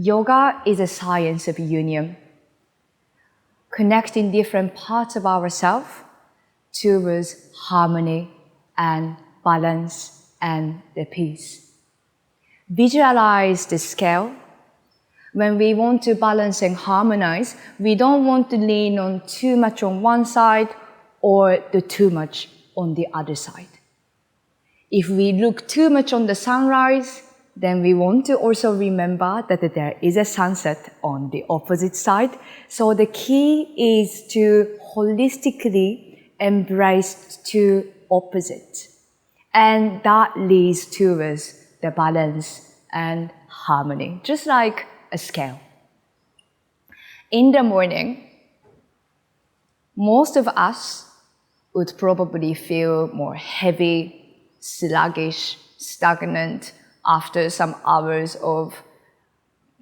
Yoga is a science of union, connecting different parts of ourselves towards harmony and balance and the peace. Visualize the scale. When we want to balance and harmonize, we don't want to lean on too much on one side or too much on the other side. If we look too much on the sunrise, then we want to also remember that there is a sunset on the opposite side. So the key is to holistically embrace two opposites. And that leads towards the balance and harmony, just like a scale. In the morning, most of us would probably feel more heavy, sluggish, stagnant after some hours of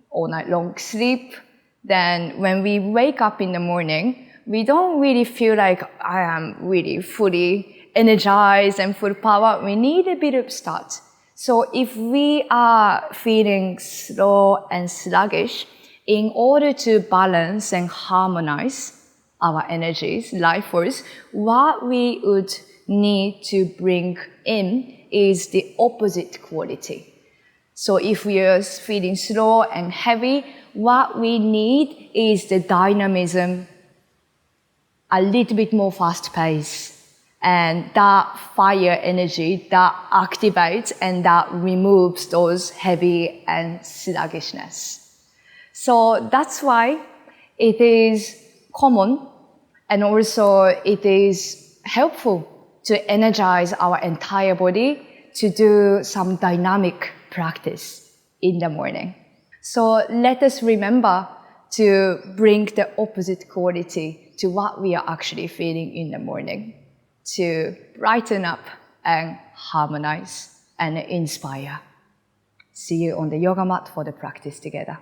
all night long sleep. Then when we wake up in the morning, we don't really feel like I am really fully energized and full power. We need a bit of start. So if we are feeling slow and sluggish, in order to balance and harmonize our energies, life force, what we would need to bring in is the opposite quality. So if we are feeling slow and heavy, what we need is the dynamism, a little bit more fast pace, and that fire energy that activates and that removes those heavy and sluggishness. So that's why it is common and also it is helpful to energize our entire body to do some dynamic practice in the morning. So let us remember to bring the opposite quality to what we are actually feeling in the morning, to brighten up and harmonize and inspire. See you on the yoga mat for the practice together.